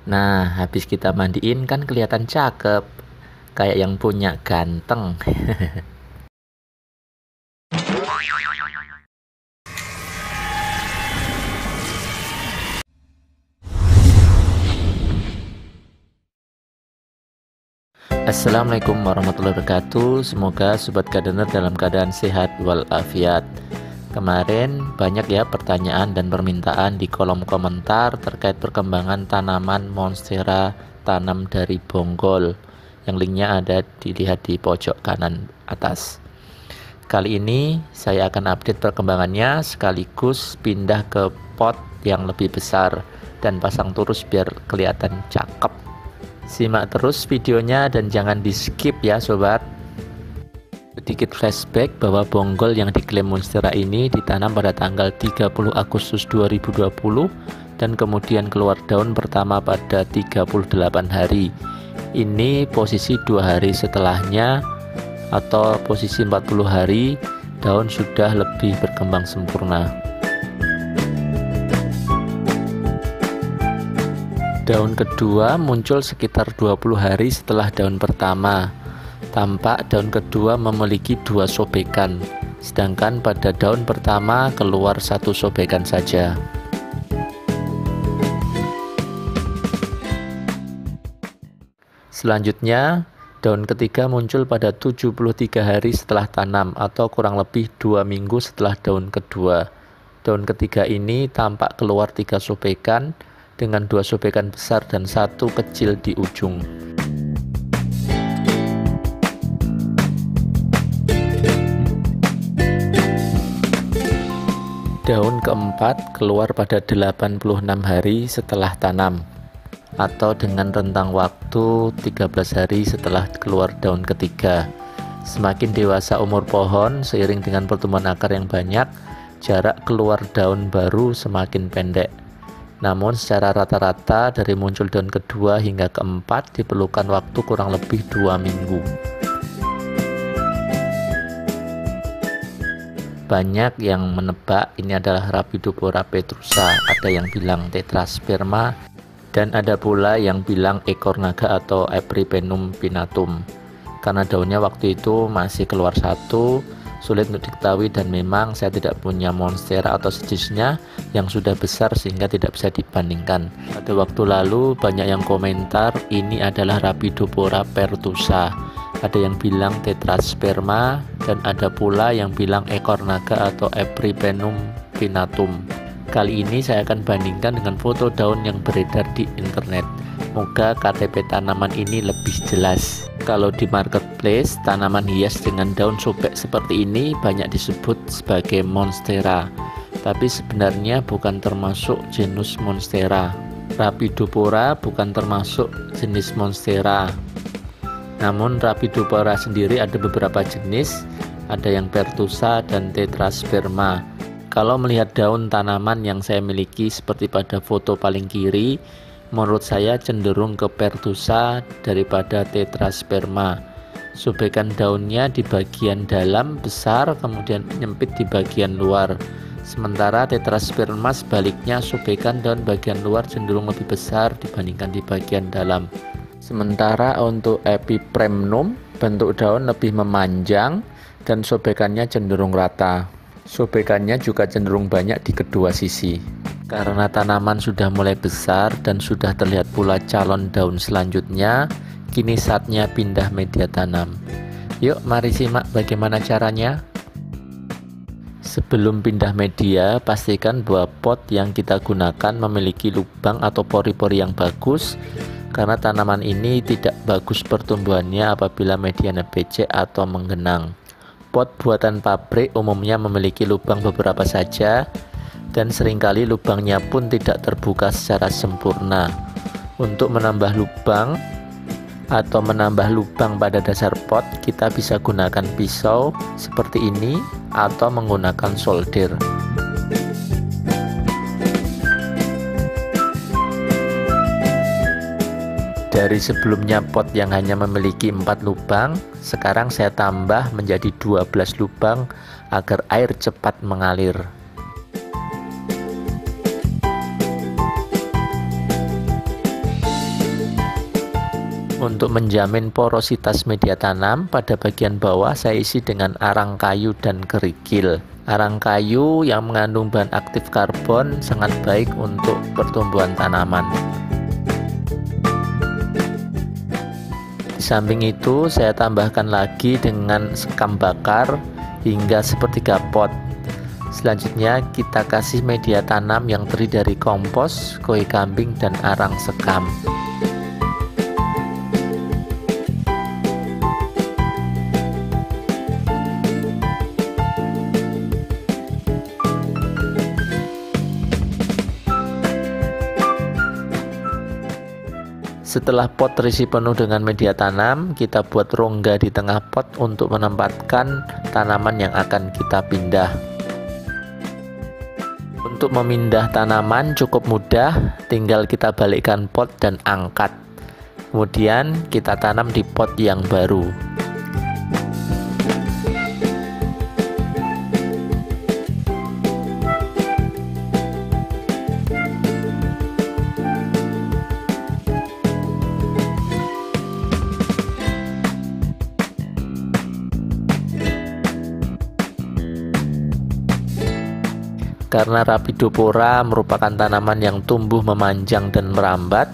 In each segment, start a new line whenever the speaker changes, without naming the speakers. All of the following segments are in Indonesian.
Nah, habis kita mandiin kan kelihatan cakep, kayak yang punya ganteng. Assalamualaikum warahmatullahi wabarakatuh. Semoga Sobat Gardener dalam keadaan sehat walafiat. Kemarin banyak ya pertanyaan dan permintaan di kolom komentar terkait perkembangan tanaman monstera tanam dari bonggol, yang linknya ada dilihat di pojok kanan atas. Kali ini saya akan update perkembangannya sekaligus pindah ke pot yang lebih besar dan pasang terus biar kelihatan cakep. Simak terus videonya dan jangan di skip ya sobat. Sedikit flashback bahwa bonggol yang diklaim monstera ini ditanam pada tanggal 30 Agustus 2020 dan kemudian keluar daun pertama pada 38 hari. Ini posisi 2 hari setelahnya atau posisi 40 hari daun sudah lebih berkembang sempurna. Daun kedua muncul sekitar 20 hari setelah daun pertama. Tampak daun kedua memiliki 2 sobekan, sedangkan pada daun pertama keluar 1 sobekan saja. Selanjutnya, daun ketiga muncul pada 73 hari setelah tanam atau kurang lebih 2 minggu setelah daun kedua. Daun ketiga ini tampak keluar 3 sobekan dengan 2 sobekan besar dan 1 kecil di ujung. Daun keempat keluar pada 86 hari setelah tanam atau dengan rentang waktu 13 hari setelah keluar daun ketiga. Semakin dewasa umur pohon seiring dengan pertumbuhan akar yang banyak, jarak keluar daun baru semakin pendek. Namun secara rata-rata dari muncul daun kedua hingga keempat diperlukan waktu kurang lebih 2 minggu. Banyak yang menebak ini adalah Rhapidopora petrusa, ada yang bilang Tetrasperma, dan ada pula yang bilang ekor naga atau Epripenum pinnatum. Karena daunnya waktu itu masih keluar 1, sulit untuk diketahui dan memang saya tidak punya monstera atau sejenisnya yang sudah besar sehingga tidak bisa dibandingkan. Pada waktu lalu banyak yang komentar ini adalah Rhapidopora pertusa. Ada yang bilang Tetrasperma dan ada pula yang bilang ekor naga atau Epripenum pinnatum. Kali ini saya akan bandingkan dengan foto daun yang beredar di internet. Moga KTP tanaman ini lebih jelas. Kalau di marketplace, tanaman hias dengan daun sobek seperti ini banyak disebut sebagai monstera, tapi sebenarnya bukan termasuk genus monstera. Rhapidopora bukan termasuk jenis monstera. Namun Rhapidopora sendiri ada beberapa jenis, ada yang pertusa dan Tetrasperma. Kalau melihat daun tanaman yang saya miliki seperti pada foto paling kiri, menurut saya cenderung ke pertusa daripada Tetrasperma. Sobekan daunnya di bagian dalam besar, kemudian menyempit di bagian luar. Sementara Tetrasperma sebaliknya, sobekan daun bagian luar cenderung lebih besar dibandingkan di bagian dalam. Sementara untuk Epipremnum, bentuk daun lebih memanjang dan sobekannya cenderung rata. Sobekannya juga cenderung banyak di kedua sisi. Karena tanaman sudah mulai besar dan sudah terlihat pula calon daun selanjutnya, kini saatnya pindah media tanam. Yuk mari simak bagaimana caranya. Sebelum pindah media, pastikan bahwa pot yang kita gunakan memiliki lubang atau pori-pori yang bagus, karena tanaman ini tidak bagus pertumbuhannya apabila medianya becek atau menggenang. Pot buatan pabrik umumnya memiliki lubang beberapa saja dan seringkali lubangnya pun tidak terbuka secara sempurna. Untuk menambah lubang atau menambah lubang pada dasar pot, kita bisa gunakan pisau seperti ini atau menggunakan solder. Dari sebelumnya pot yang hanya memiliki 4 lubang, sekarang saya tambah menjadi 12 lubang agar air cepat mengalir. Untuk menjamin porositas media tanam, pada bagian bawah saya isi dengan arang kayu dan kerikil. Arang kayu yang mengandung bahan aktif karbon sangat baik untuk pertumbuhan tanaman. Di samping itu saya tambahkan lagi dengan sekam bakar hingga sepertiga pot. Selanjutnya kita kasih media tanam yang terdiri dari kompos, koi kambing, dan arang sekam. Setelah pot terisi penuh dengan media tanam, kita buat rongga di tengah pot untuk menempatkan tanaman yang akan kita pindah. Untuk memindah tanaman cukup mudah, tinggal kita balikkan pot dan angkat. Kemudian kita tanam di pot yang baru. Karena Rhapidopora merupakan tanaman yang tumbuh memanjang dan merambat,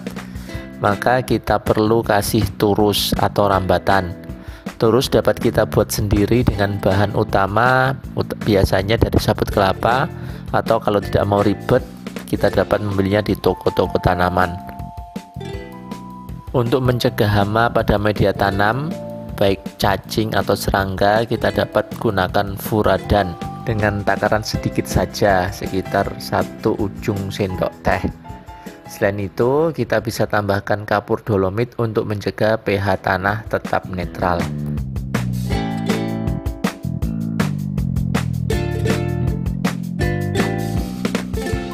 maka kita perlu kasih turus atau rambatan. Turus dapat kita buat sendiri dengan bahan utama, biasanya dari sabut kelapa, atau kalau tidak mau ribet, kita dapat membelinya di toko-toko tanaman. Untuk mencegah hama pada media tanam, baik cacing atau serangga, kita dapat gunakan furadan dengan takaran sedikit saja, sekitar 1 ujung sendok teh. Selain itu, kita bisa tambahkan kapur dolomit untuk mencegah pH tanah tetap netral.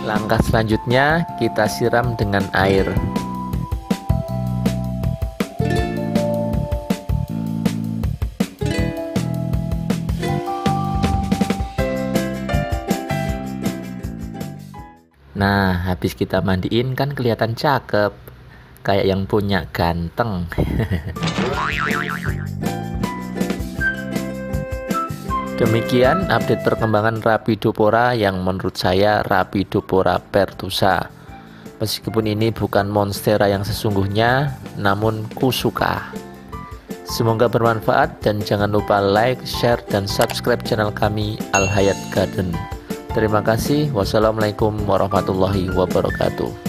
Langkah selanjutnya, kita siram dengan air. Nah, habis kita mandiin kan kelihatan cakep, kayak yang punya ganteng. Demikian update perkembangan Rhapidopora yang menurut saya Rhapidopora pertusa. Meskipun ini bukan monstera yang sesungguhnya, namun kusuka. Semoga bermanfaat dan jangan lupa like, share, dan subscribe channel kami Al Hayat Garden. Terima kasih. Wassalamualaikum warahmatullahi wabarakatuh.